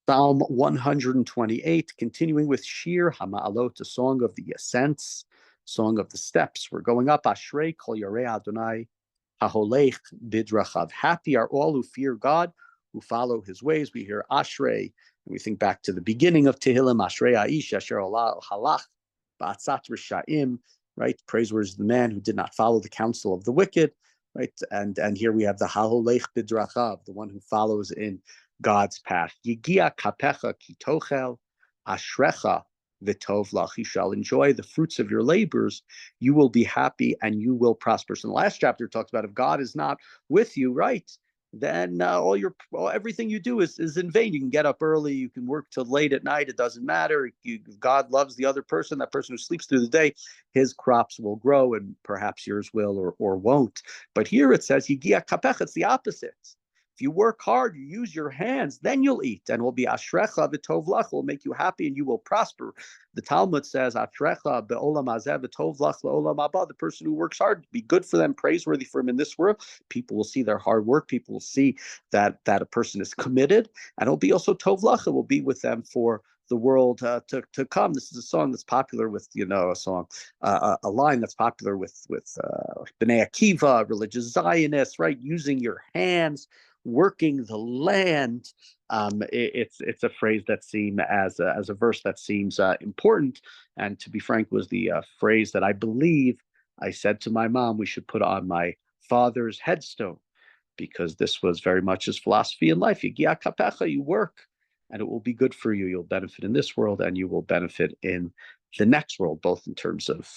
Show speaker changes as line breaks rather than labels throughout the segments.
Psalm 128, continuing with Shir Hama'alot, a song of the ascents, song of the steps. We're going up. Ashrei kol yarei Adonai haholech bidrachav. Happy are all who fear God, who follow his ways. We hear Ashrei, and we think back to the beginning of Tehillim, Ashrei Aish Asher halach ba'atzat risha'im, right? Praiseworthy is the man who did not follow the counsel of the wicked, right? And here we have the haholech bidrachav, the one who follows in God's path. Yigia kapecha kitochel ashrecha v'tov lach. You shall enjoy the fruits of your labors. You will be happy and you will prosper. So in the last chapter, it talks about if God is not with you, right, then everything you do is in vain. You can get up early, you can work till late at night. It doesn't matter. God loves the other person, that person who sleeps through the day. His crops will grow, and perhaps yours will or won't. But here it says yigia kapecha. It's the opposite. If you work hard, you use your hands, then you'll eat, and will be ashrecha v'tov lach, will make you happy and you will prosper. The Talmud says, ashrecha be'olam hazeh v'tov lach le'olam haba. The person who works hard, be good for them, praiseworthy for him in this world. People will see their hard work. People will see that a person is committed, and it'll be also tov lach. It will be with them for the world to come. This is a song that's popular with, a line that's popular with Bnei Akiva, religious Zionists, right? Using your hands, working the land. It's a phrase that seems as a verse that seems important, and to be frank, was the phrase that I believe I said to my mom we should put on my father's headstone, because this was very much his philosophy in life. Yigia kapecha, you work, and it will be good for you. You'll benefit in this world, and you will benefit in the next world, both in terms of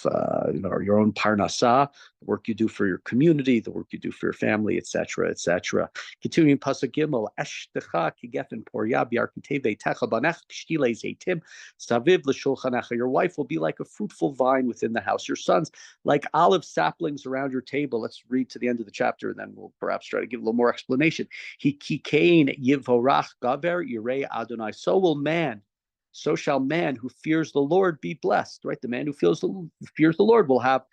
your own parnasah, the work you do for your community, the work you do for your family, etc., etc. Continuing pasuk gimel, eshtecha kigefen porya biarkitei veitecha banech k'shtile zeitim saviv l'shulchanecha. Your wife will be like a fruitful vine within the house. Your sons like olive saplings around your table. Let's read to the end of the chapter, and then we'll perhaps try to give a little more explanation. Hikikein yivorach gaver yirei Adonai. So shall man who fears the Lord be blessed, right? The man who fears the Lord will have,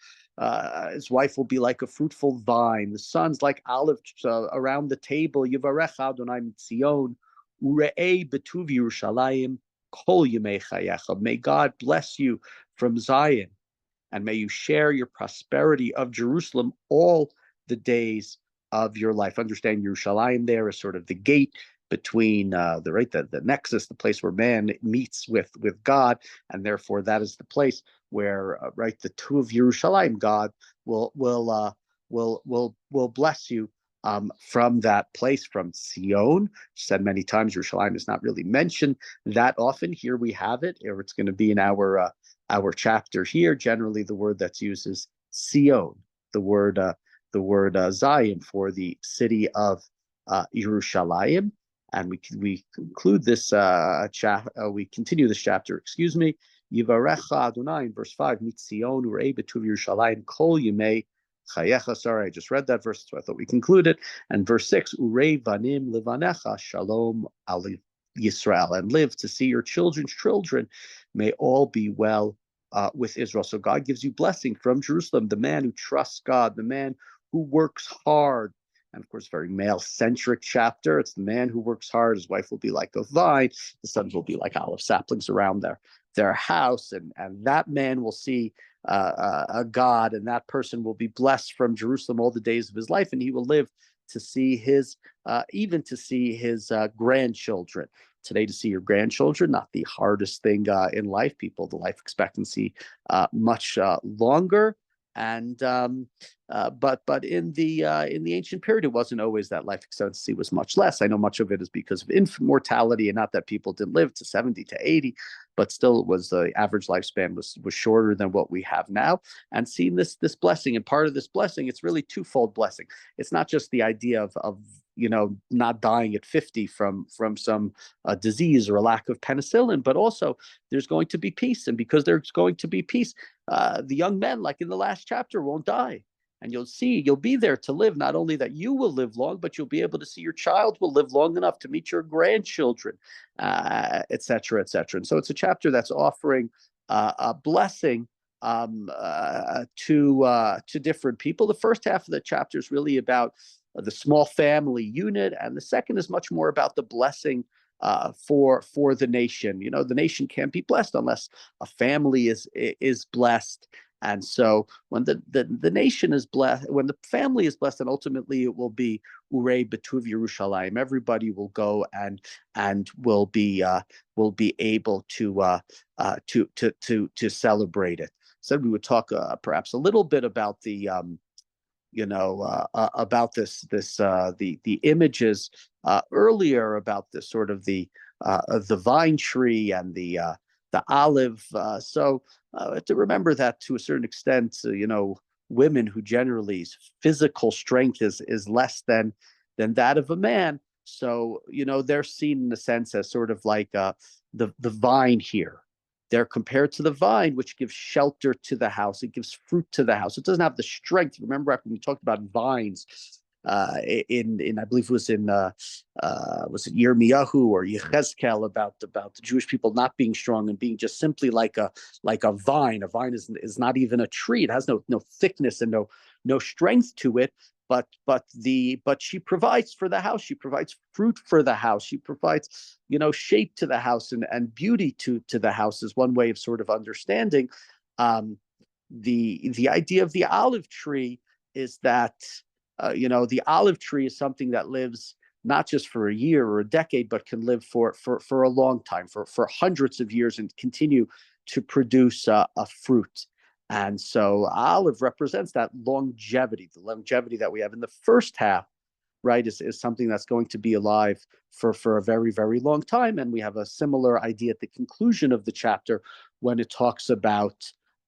his wife will be like a fruitful vine. The sons like olives around the table. Yivarech Adonai mitzion, ure'ei betuv Yerushalayim, kol yemei chayecha. May God bless you from Zion, and may you share your prosperity of Jerusalem all the days of your life. Understand Yerushalayim there is sort of the gate between the nexus, the place where man meets with God, and therefore that is the place where the two of Yerushalayim, God will bless you from that place, from Sion. Said many times, Yerushalayim is not really mentioned that often. Here we have it, or it's going to be in our chapter here. Generally, the word that's used is Sion, the word Zion for the city of Yerushalayim. And we conclude this we continue this chapter, Yivarecha Adonai in verse 5, Mitzion urei betuv Yerushalayim kol yemei chayecha. Sorry, I just read that verse, so I thought we concluded. And verse 6, urei vanim levanecha shalom al Yisrael, and live to see your children's children may all be well with Israel. So God gives you blessing from Jerusalem, the man who trusts God, the man who works hard. And of course, very male-centric chapter. It's the man who works hard. His wife will be like a vine. The sons will be like olive saplings around their house. And that man will see a God, and that person will be blessed from Jerusalem all the days of his life, and he will live to see his grandchildren. Today, to see your grandchildren, not the hardest thing in life. The life expectancy much longer. And but in the ancient period, it wasn't always that. Life expectancy was much less. I know much of it is because of infant mortality, and not that people didn't live to 70 to 80, but still it was the average lifespan was shorter than what we have now. And seeing this blessing, and part of this blessing, it's really twofold blessing. It's not just the idea of not dying at 50 from some disease or a lack of penicillin, but also there's going to be peace. And because there's going to be peace, the young men, like in the last chapter, won't die. And you'll be there to live. Not only that you will live long, but you'll be able to see your child will live long enough to meet your grandchildren, et cetera, et cetera. And so it's a chapter that's offering a blessing to different people. The first half of the chapter is really about the small family unit, and the second is much more about the blessing for the nation. The nation can't be blessed unless a family is blessed. And so when the nation is blessed, when the family is blessed, and ultimately it will be Urei Betuv Yerushalayim. Everybody will go and will be able to celebrate it. Said we would talk perhaps a little bit about the about the images earlier, about the sort of the vine tree and the olive. So to remember that to a certain extent, women who generally physical strength is less than that of a man. So they're seen in a sense as sort of like the vine here. They're compared to the vine, which gives shelter to the house. It gives fruit to the house. It doesn't have the strength. Remember when we talked about vines in I believe it was in was it Yirmiyahu or Yechezkel about the Jewish people not being strong and being just simply like a vine. A vine is not even a tree. It has no thickness and no strength to it. But she provides for the house. She provides fruit for the house. She provides shape to the house and beauty to the house is one way of sort of understanding. The idea of the olive tree is that the olive tree is something that lives not just for a year or a decade, but can live for a long time, for hundreds of years, and continue to produce a fruit. And so olive represents that longevity, the longevity that we have in the first half, right, is something that's going to be alive for a very, very long time. And we have a similar idea at the conclusion of the chapter when it talks about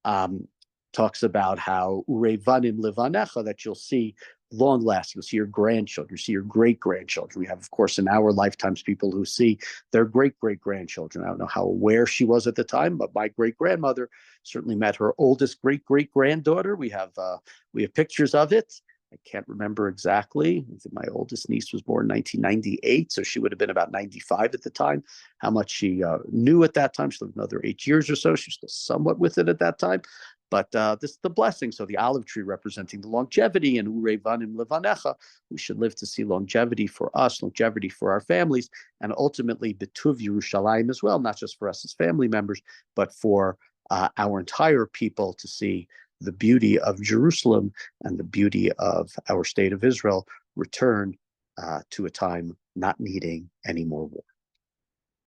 how urevanim levanecha, that you'll see long lasting. You'll see your grandchildren, you see your great grandchildren. We have, of course, in our lifetimes, people who see their great great grandchildren. I don't know how aware she was at the time, but my great grandmother certainly met her oldest great great granddaughter. We have pictures of it. I can't remember exactly. My oldest niece was born in 1998, so she would have been about 95 at the time. How much she knew at that time. She lived another 8 years or so. She was still somewhat with it at that time. But this is the blessing. So the olive tree representing the longevity, and urevanim levanecha, we should live to see longevity for us, longevity for our families, and ultimately betuv Yerushalayim as well, not just for us as family members, but for our entire people to see the beauty of Jerusalem and the beauty of our state of Israel return to a time not needing any more war.